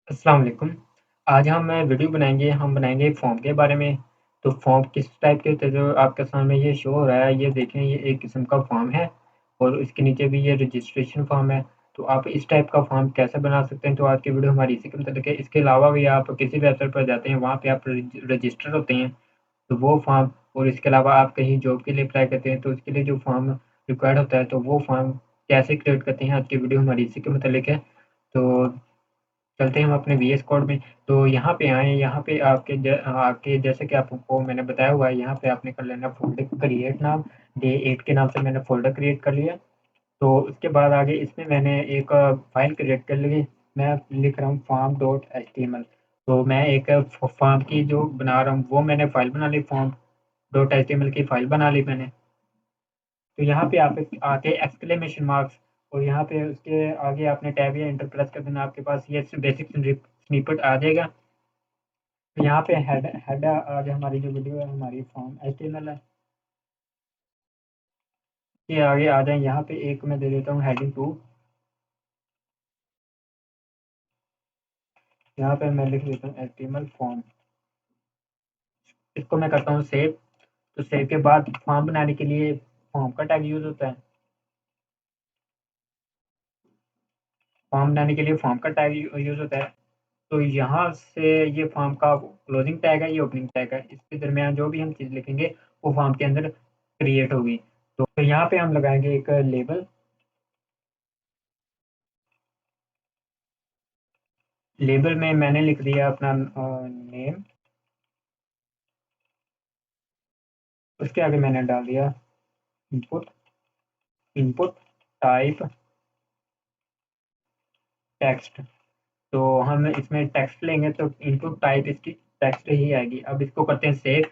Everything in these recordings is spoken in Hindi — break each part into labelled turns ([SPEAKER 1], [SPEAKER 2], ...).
[SPEAKER 1] अस्सलाम वालेकुम। आज हम बनाएँगे फ़ॉर्म के बारे में। तो फ़ॉर्म किस टाइप के होते हैं जो आपके सामने ये शो हो रहा है, ये देखें ये एक किस्म का फ़ॉर्म है और इसके नीचे भी ये रजिस्ट्रेशन फ़ॉर्म है। तो आप इस टाइप का फ़ॉर्म कैसे बना सकते हैं, तो आज की वीडियो हमारी इसी के मुताल्लिक है। इसके अलावा भी आप किसी वेबसाइट पर जाते हैं, वहाँ पे आप रजिस्टर होते हैं, तो वो फ़ॉर्म और इसके अलावा आप कहीं जॉब के लिए अप्लाई करते हैं, तो उसके लिए जो फ़ॉर्म रिक्वायर्ड होता है, तो वो फ़ॉर्म कैसे क्रिएट करते हैं, आज की वीडियो हमारी इसी के मुताल्लिक है। तो चलते हैं हम अपने वीएस कोड में। तो यहाँ पे आएँ, यहाँ पे आपके जैसे कि आपको मैंने बताया हुआ है, यहाँ पे आपने कर लेना फ़ोल्डर क्रिएट नाम, डे 8 के नाम से मैंने फ़ोल्डर क्रिएट कर लिया। तो उसके बाद आगे इसमें मैंने एक फ़ाइल क्रिएट कर ली। मैं लिख रहा हूँ form.html। तो मैं एक फॉर्म की जो बना रहा हूँ, वो मैंने फ़ाइल बना ली, form.html की फ़ाइल बना ली मैंने। तो यहाँ पे आप आके एक्सक्लेमेशन मार्क्स और यहाँ पे उसके आगे आपने टैब या एंटर प्रेस कर देना, आपके पास ये बेसिक स्निपेट आ जाएगा। तो यहाँ पे हेड आज हमारी जो वीडियो है हमारी फॉर्म एचटीएमएल है। ये आगे आ जाए, यहाँ पे एक मैं दे देता हूँ हेडिंग 2। यहाँ पे मैं लिख देता हूँ एचटीएमएल फॉर्म। इसको मैं करता हूँ सेव। तो सेव के बाद फॉर्म बनाने के लिए फॉर्म का टैग यूज होता है। फॉर्म बनाने के लिए फॉर्म का टैग यूज होता है। तो यहाँ से ये फॉर्म का क्लोजिंग टैग है, ये ओपनिंग टैग है। इसके दरमियान जो भी हम चीज़ लिखेंगे वो फॉर्म के अंदर क्रिएट होगी। तो यहाँ पे हम लगाएंगे एक लेबल। लेबल में मैंने लिख दिया अपना नेम। उसके आगे मैंने डाल दिया इनपुट। Input type text. तो हम इसमें टेक्स्ट लेंगे तो इनपुट टाइप इसकी टेक्स्ट ही आएगी। अब इसको करते हैं सेव।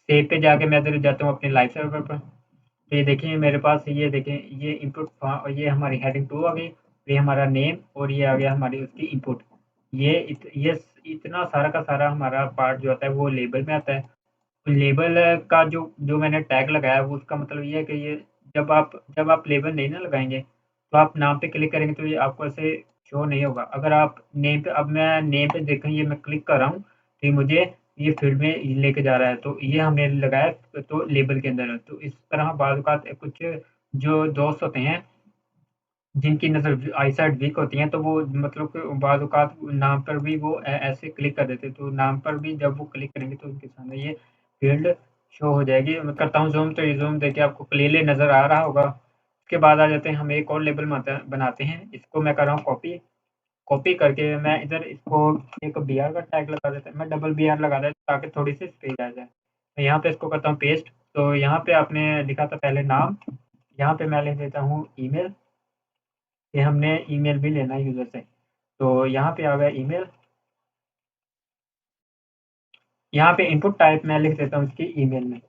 [SPEAKER 1] सेव पे जाके मैं इधर जाता हूँ अपने लाइव सर्वर पर। तो ये देखिए मेरे पास ये देखें ये ये हमारी हेडिंग 2 आ गई। ये हमारा नेम और ये आ गया हमारी उसकी इनपुट। ये इतना सारा का सारा हमारा पार्ट जो आता है वो लेबल में आता है। लेबल का जो जो मैंने टैग लगाया है वो उसका मतलब ये है कि ये जब आप लेबल नहीं ना लगाएँगे, तो आप नाम पे क्लिक करेंगे तो ये आपको ऐसे शो नहीं होगा। अगर आप नेम पे अब मैं नेम पे देखें ये मैं क्लिक कर रहा हूँ, तो ये मुझे ये फ़ील्ड में लेके जा रहा है। तो ये हमने लगाया तो लेबल के अंदर है। तो इस तरह बाज़ औक़ात कुछ जो दोस्त होते हैं जिनकी नज़र आईसाइट वीक होती है, तो वो मतलब कि बाज़ औक़ात नाम पर भी वो ऐसे क्लिक कर देते हैं, तो नाम पर भी जब वो क्लिक करेंगे तो उनके सामने ये फ़ील्ड शो हो जाएगी। मैं करता हूँ ज़ूम, तो ये ज़ूम देखिए आपको क्लियरली नज़र आ रहा होगा। उसके बाद आ जाते हैं हम एक और लेबल बनाते हैं। इसको मैं कर रहा हूँ कॉपी। कॉपी करके मैं इधर इसको एक बीआर का टैग लगा देता हूँ, मैं डबल बीआर लगा देता हूँ ताकि थोड़ी-सी स्पेस आ जाए। मैं यहाँ पे इसको करता हूँ पेस्ट। तो यहाँ पे आपने लिखा था पहले नाम, यहाँ पे मैं लिख देता हूँ ईमेल। ये हमने ईमेल भी लेना है यूज़र से। तो यहाँ पे आ गया ईमेल। यहाँ पे इनपुट टाइप मैं लिख देता हूँ इसकी ईमेल में।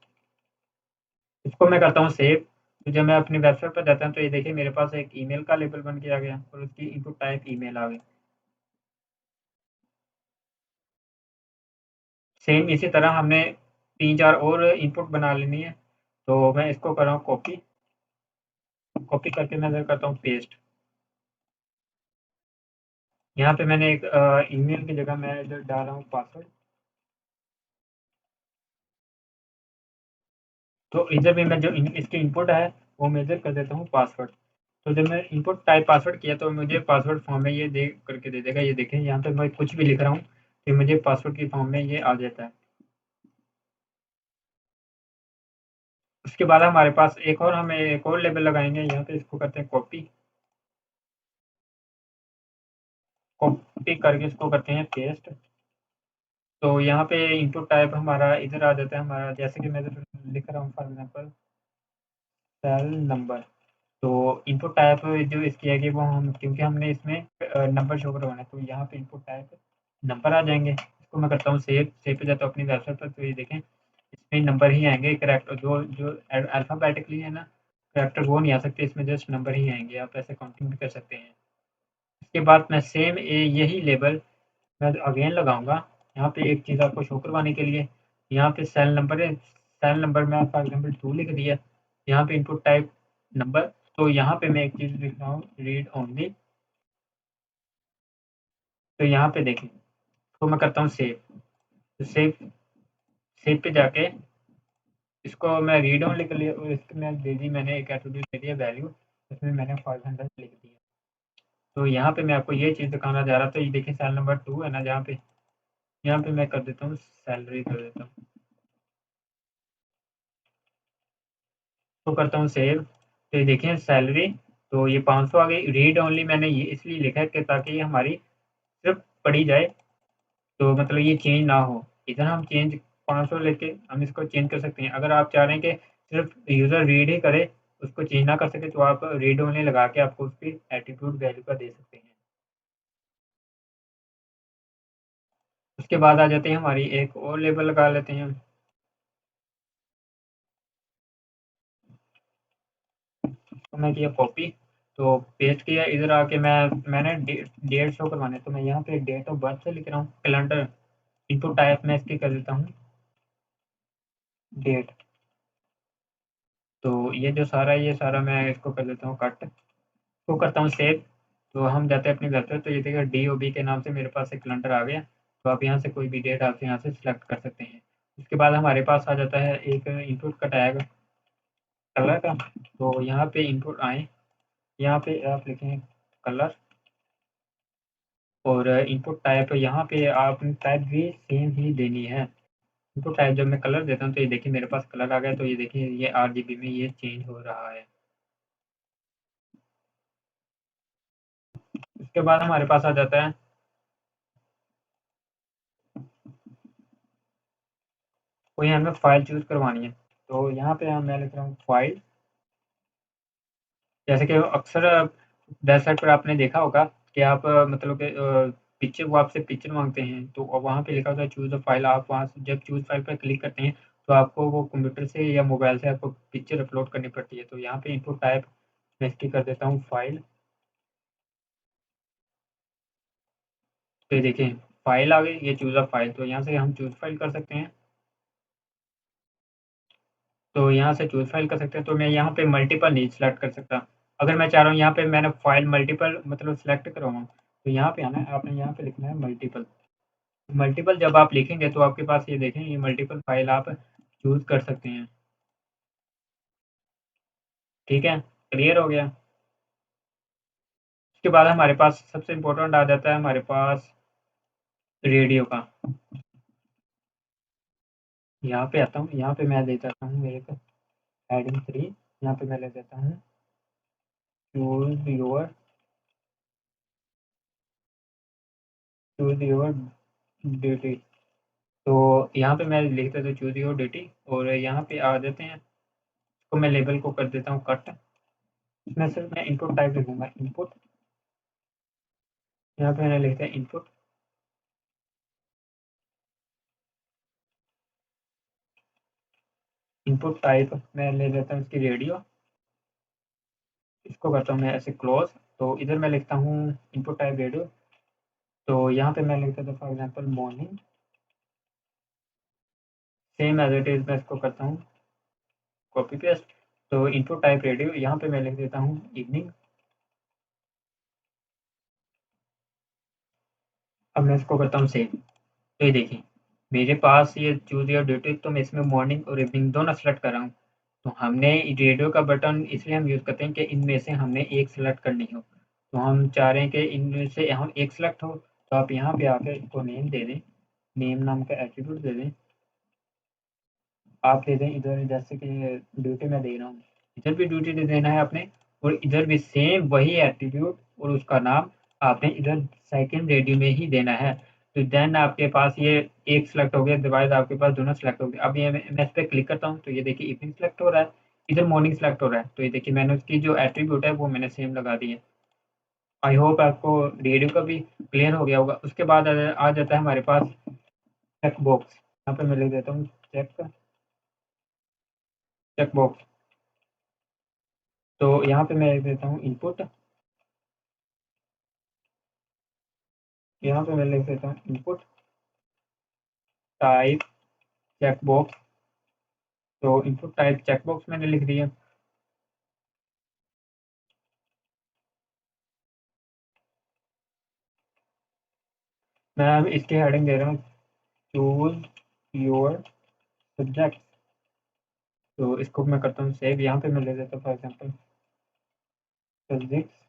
[SPEAKER 1] इसको मैं करता हूँ सेव। तो जब मैं अपनी वेबसाइट पर जाता हूँ तो ये देखिए मेरे पास एक ईमेल का लेबल बन के आ गया और उसकी इनपुट टाइप ईमेल आ गई। सेम इसी तरह हमने 3-4 और इनपुट बना लेनी है। तो मैं इसको कर रहा हूँ कॉपी। कॉपी करके मैं इधर करता हूँ पेस्ट। यहाँ पे मैंने एक ईमेल की जगह मैं इधर डाल रहा हूँ पासवर्ड। तो इधर भी मैं जो इसकी इनपुट है वो मैं इधर कर देता हूँ पासवर्ड। तो जब मैं इनपुट टाइप पासवर्ड किया तो मुझे पासवर्ड फॉर्म में ये दे करके दे देगा। ये देखें यहाँ पे मैं कुछ भी लिख रहा हूँ तो मुझे पासवर्ड की फॉर्म में ये आ जाता है। उसके बाद हमारे पास हमें एक और लेबल लगाएंगे। यहाँ पे इसको करते हैं कॉपी। कॉपी करके इसको करते हैं पेस्ट। तो यहाँ पे इनपुट टाइप हमारा इधर आ जाता है। हमारा जैसे कि मैं इधर लिख रहा हूँ फॉर एग्जाम्पल सेल नंबर। तो इनपुट टाइप जो इसकी है कि वो हम क्योंकि हमने इसमें नंबर शो करवाना है, तो यहाँ पे इनपुट टाइप नंबर आ जाएँगे। इसको मैं करता हूँ सेव। सेव पे जाता हूँ अपनी वेबसाइट पर, तो ये देखें इसमें नंबर ही आएँगे। कैरेक्टर जो जो अल्फ़ाबेटिकली है ना, कैरेक्टर वो नहीं आ सकते, इसमें जस्ट नंबर ही आएँगे। आप ऐसे काउंटिंग भी कर सकते हैं। इसके बाद मैं सेम यही लेबल मैं अगेन लगाऊँगा। यहाँ पे एक चीज़ आपको शो करवाने के लिए, यहाँ पे सेल नंबर है। सेल नंबर में फॉर एग्जाम्पल 2 लिख दिया। यहाँ पे इनपुट टाइप नंबर। तो यहाँ पे मैं एक चीज़ लिख रहा हूँ रीड ओनली। तो यहाँ पे देखें तो मैं करता हूँ सेव। तो सेव सेव पे जाके इसको मैं रीड ऑन लिख लिया और इसको मैं दे दी, मैंने एक एट्रीब्यूट दे दिया वैल्यू, इसमें मैंने 500 लिख दिया। तो यहाँ पे मैं आपको ये चीज़ दिखाना चाह रहा था, ये देखिए सेल नंबर 2 है ना, जहाँ पे यहाँ पे मैं कर देता हूँ सैलरी कर देता हूँ, तो करता हूँ सेव। तो ये देखिए सैलरी, तो ये 500 आ गई। रीड ओनली मैंने ये इसलिए लिखा है कि ताकि ये हमारी सिर्फ पढ़ी जाए, तो मतलब ये चेंज ना हो। इधर हम चेंज 500 लेके हम इसको चेंज कर सकते हैं। अगर आप चाह रहे हैं कि सिर्फ यूज़र रीड ही करे, उसको चेंज ना कर सके, तो आप रीड ओनली लगा के आपको उसकी एट्रीब्यूट वैल्यू का दे सकते हैं। उसके बाद आ जाते हैं हमारी एक और लेबल लगा लेते हैं हम। तो मैं किया कॉपी, तो पेस्ट किया, इधर आके मैंने डेट शो करवाने, तो मैं यहाँ पे डेट ऑफ बर्थ से लिख रहा हूँ, कैलेंडर। इनपुट टाइप मैं इसकी कर देता हूँ डेट। तो ये जो सारा है, ये सारा मैं इसको कर देता हूँ कट, तो करता हूँ सेव। तो हम जाते हैं अपनी वेबसाइट, तो ये देखिए DOB के नाम से मेरे पास एक कैलेंडर आ गया। तो आप यहाँ से कोई भी डेट आप यहाँ से सिलेक्ट कर सकते हैं। उसके बाद हमारे पास आ जाता है एक इनपुट का टैग कलर का। तो यहाँ पे इनपुट आए, यहाँ पे आप लिखें कलर, और इनपुट टाइप यहाँ पे आपने टाइप भी सेम ही देनी है। इनपुट टाइप जब मैं कलर देता हूँ, तो ये देखिए मेरे पास कलर आ गया। तो ये देखिए ये RGB में ये चेंज हो रहा है। उसके बाद हमारे पास आ जाता है, कोई हमें फ़ाइल चूज़ करवानी है। तो यहाँ पे मैं लिख रहा हूँ फ़ाइल। जैसे कि अक्सर वेबसाइट पर आपने देखा होगा कि आप मतलब कि पिक्चर, वो आपसे पिक्चर माँगते हैं, तो वहाँ पे लिखा होता है चूज़ अ फ़ाइल। आप वहाँ से जब चूज़ फ़ाइल पर क्लिक करते हैं, तो आपको वो कंप्यूटर से या मोबाइल से आपको पिक्चर अपलोड करनी पड़ती है। तो यहाँ पे इनपुट टाइप मैं इसकी कर देता हूँ फ़ाइल। तो ये देखिए फ़ाइल आ गई, ये चूज़ अ फ़ाइल, तो यहाँ से हम चूज़ फ़ाइल कर सकते हैं। तो यहाँ से चूज़ फ़ाइल कर सकते हैं, तो मैं यहाँ पे मल्टीपल नहीं सेलेक्ट कर सकता। अगर मैं चाह रहा हूँ यहाँ पे मैंने फ़ाइल मल्टीपल मतलब सेलेक्ट करवाऊँ, तो यहाँ पे आना है, आपने यहाँ पे लिखना है मल्टीपल। मल्टीपल जब आप लिखेंगे, तो आपके पास ये देखें ये मल्टीपल फ़ाइल आप चूज़ कर सकते हैं। ठीक है? क्लियर हो गया? उसके बाद हमारे पास सबसे इम्पोर्टेंट आ जाता है हमारे पास रेडियो का। यहाँ पे आता हूँ, यहाँ पे मैं दे देता हूँ एक हेडिंग 3, यहाँ पे मैं ले देता हूँ चूज़ योर ड्यूटी। तो यहाँ पे मैं लिख देता हूँ चूज़ योर ड्यूटी, और यहाँ पे आ जाते हैं, तो मैं लेबल को कर देता हूँ कट। इसमें सिर्फ मैं इनपुट टाइप लिखूँगा इनपुट, यहाँ पे मैंने लिख दिया इनपुट। इनपुट टाइप मैं ले लेता हूँ इसकी रेडियो, इसको करता हूँ मैं ऐसे क्लोज। तो इधर मैं लिखता हूँ इनपुट टाइप रेडियो, तो यहाँ पे मैं लिख देता हूँ for example morning, same as it is मैं इसको करता हूँ कॉपी पेस्ट। तो इनपुट टाइप रेडियो, यहाँ पे मैं लिख देता हूँ इवनिंग। अब मैं इसको करता हूँ सेव। तो ये देखिए मेरे पास ये चूज़ योर ड्यूटी, तो मैं इसमें मॉर्निंग और इवनिंग दोनों सेलेक्ट कर रहा हूँ। तो हमने रेडियो का बटन इसलिए हम यूज़ करते हैं कि इनमें से हमने एक सेलेक्ट करनी हो। तो हम चाह रहे हैं कि इनमें से हम एक सेलेक्ट हो, तो आप यहाँ पे आकर इसको नेम दे दें, नेम नाम का एट्रीब्यूट दे दें। आप दे दें इधर, जैसे कि ड्यूटी मैं दे रहा हूँ, इधर भी ड्यूटी दे देना है आपने, और इधर भी सेम वही एट्रीब्यूट और उसका नाम आपने इधर सेकंड रेडियो में ही देना है। तो देन आपके पास ये एक सेलेक्ट हो गया, अदरवाइज आपके पास दोनों सेलेक्ट हो गए। अब ये मैं इस पर क्लिक करता हूँ, तो ये देखिए इवनिंग सेलेक्ट हो रहा है, इधर मॉर्निंग सेलेक्ट हो रहा है। तो ये देखिए मैंने उसकी जो एट्रीब्यूट है वो मैंने सेम लगा दी है। आई होप आपको रेडियो का भी क्लियर हो गया होगा। उसके बाद आ जाता है हमारे पास चेक बॉक्स। यहाँ पे मैं लिख देता हूँ चेक बॉक्स। तो यहाँ पे मैं लिख देता हूँ इनपुट, यहाँ पे मैं लिख देता हूँ इनपुट टाइप चेकबॉक्स। तो इनपुट टाइप चेकबॉक्स मैंने लिख दिया। मैं इसकी हेडिंग दे रहा हूँ चूज योर सब्जेक्ट। तो इसको मैं करता हूँ सेव। यहाँ पे मैं ले लेता हूँ फॉर एग्जाम्पल फिजिक्स।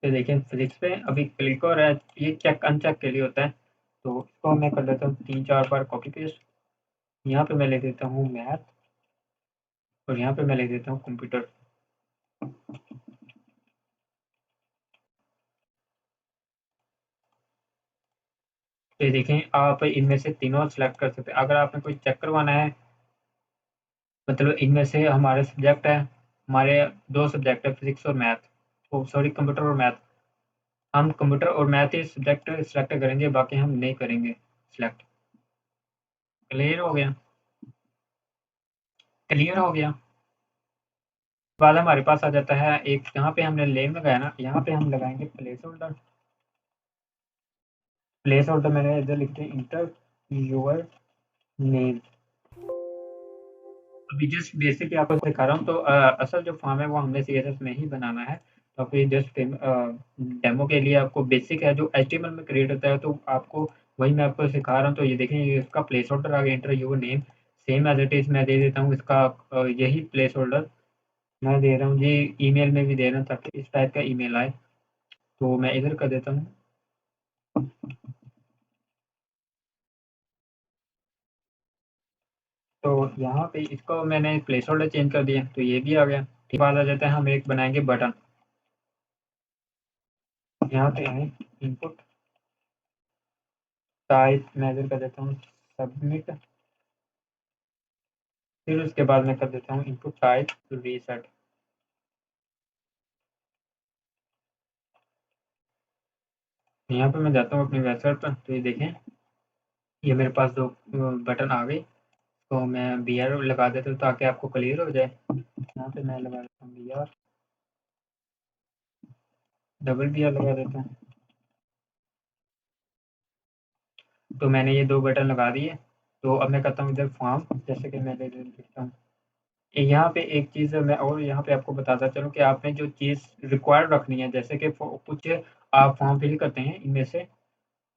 [SPEAKER 1] तो देखिए फिजिक्स पे अभी क्लिक हो रहा है, ये चेक अनचेक के लिए होता है। तो इसको मैं कर लेता हूँ 3-4 बार कॉपी पेस्ट। यहाँ पे मैं ले देता हूँ मैथ और यहाँ पे मैं ले देता हूँ कंप्यूटर। तो देखें आप इनमें से तीनों सेलेक्ट कर सकते हैं। अगर आपने कोई चेक करवाना है, मतलब इनमें से हमारे सब्जेक्ट है, हमारे दो सब्जेक्ट है फिजिक्स और मैथ, ओ सॉरी कंप्यूटर और मैथ। हम कंप्यूटर और मैथ ही सब्जेक्ट सेलेक्ट करेंगे, बाकी हम नहीं करेंगे सिलेक्ट। क्लियर हो गया? क्लियर हो गया। बाद हमारे पास आ जाता है एक, यहाँ पे हमने नेम लगाया ना, यहाँ पे हम लगाएंगे प्लेस होल्डर। प्लेस होल्डर मैंने इधर लिख दिया इंटर योर नेम। अभी जस्ट बेसिक आपको सिखा रहा हूँ। तो असल जो फॉर्म है वो हमने सीएसएस में ही बनाना है। तो फिर जस्ट डेमो के लिए आपको बेसिक है जो एचटीएमएल में क्रिएट होता है, तो आपको वही मैं आपको सिखा रहा हूँ। तो ये देखें, ये इसका प्लेस होल्डर आ गया, enter your name same as it is मैं दे देता हूँ इसका यही प्लेस होल्डर मैं दे रहा हूँ जी। ईमेल में भी दे रहा हूँ ताकि इस टाइप का ईमेल आए। तो मैं इधर कर देता हूँ। तो यहाँ पे इसको मैंने प्लेस होल्डर चेंज कर दिया, तो ये भी आ गया। ठीक बात आ जाता है, हम एक बनाएंगे बटन। यहाँ पे है इनपुट टाइप, मैं इधर कर देता हूँ सबमिट। फिर उसके बाद मैं कर देता हूँ इनपुट टाइप रीसेट। यहाँ पे मैं जाता हूँ अपनी वेबसाइट पर। तो ये देखें, ये मेरे पास दो बटन आ गई। तो मैं बी आर लगा देता हूँ ताकि आपको क्लियर हो जाए। यहाँ पे मैं लगा देता हूँ B R, double B R लगा देता हूँ। तो मैंने ये दो बटन लगा दिए। तो अब मैं करता हूँ इधर फॉर्म, जैसे कि मैं लिखता हूँ। यहाँ पे एक चीज़ मैं और यहाँ पे आपको बताता चलूँ कि आपने जो चीज़ रिक्वायर्ड रखनी है, जैसे कि कुछ आप फॉर्म फिल करते हैं इनमें से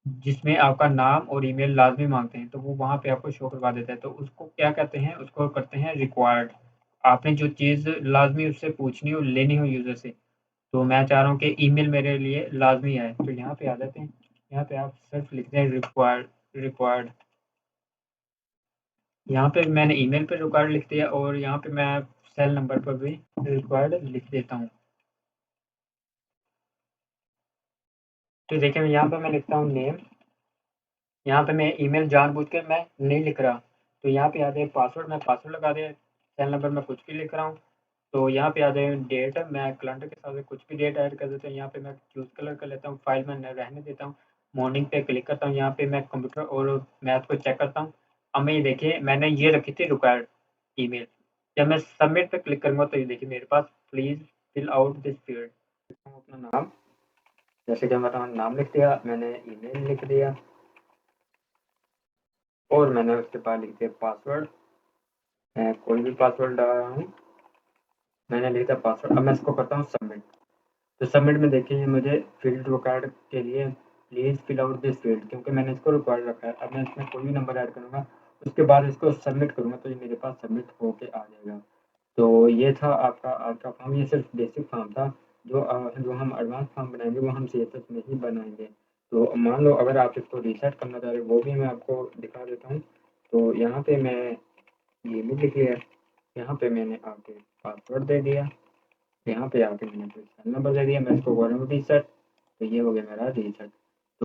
[SPEAKER 1] जिसमें आपका नाम और ईमेल लाजमी मांगते हैं, तो वो वहाँ पे आपको शो करवा देता है। तो उसको क्या कहते हैं, उसको करते हैं रिक्वायर्ड। आपने जो चीज़ लाजमी उससे पूछनी हो, लेनी हो यूज़र से। तो मैं चाह रहा हूँ कि ईमेल मेरे लिए लाजमी आए, तो यहाँ पे आ जाते हैं। यहाँ पे आप सिर्फ लिखते हैं रिक्वायर्ड। रिक्वायर्ड यहाँ पे मैंने ईमेल पे रिक्वायर्ड लिख दिया और यहाँ पे मैं सेल नंबर पर भी रिक्वायर्ड लिख देता हूँ। तो देखिए यहाँ पे मैं लिखता हूँ नेम। यहाँ पे मैं ईमेल जानबूझकर मैं नहीं लिख रहा। तो यहाँ पे आ जाए पासवर्ड, मैं पासवर्ड लगा दिया। सेल नंबर मैं कुछ भी लिख रहा हूँ। तो यहाँ पे आ जाए डेट, मैं कैलेंडर के साथ कुछ भी डेट ऐड कर देता हूँ। यहाँ पे मैं चूज़ कलर कर लेता हूँ, फाइल में रहने देता हूँ। मॉर्निंग पे क्लिक करता हूँ, यहाँ पे मैं कंप्यूटर और मैथ को चेक करता हूँ। अब मैं ये देखिए मैंने ये रखी थी रिक्वायर्ड ईमेल। जब मैं सबमिट पे क्लिक करूँगा तो ये देखिए मेरे पास please fill out this field. अपना नाम, जैसे कि मेरा नाम लिख दिया, मैंने ईमेल लिख दिया और मैंने उसके बाद लिख दिया पासवर्ड। मैं कोई भी पासवर्ड डाल रहा हूँ, मैंने लिख दिया पासवर्ड। अब मैं इसको करता हूँ सबमिट। तो सबमिट में देखिए मुझे फील्ड रिक्वायर्ड के लिए please fill out this field, क्योंकि मैंने इसको रिक्वायर्ड रखा है। अब मैं इसमें कोई भी नंबर ऐड करूँगा, उसके बाद इसको सबमिट करूँगा तो ये मेरे पास सबमिट होके आ जाएगा। तो ये था आपका आज का फॉर्म। ये सिर्फ बेसिक फॉर्म था। जो हम एडवांस फॉर्म बनाएंगे वो हम सीएसएस में ही बनाएंगे। तो मान लो अगर आप इसको रीसेट करना चाह रहे हो, वो भी मैं आपको दिखा देता हूँ। तो यहाँ पे मैं ये भी लिख लिया, यहाँ पे मैंने आके पासवर्ड दे दिया, यहाँ पे आके मैंने नंबर दे दिया, मैं इसको करूँ रीसेट। तो ये हो गया मेरा रीसेट।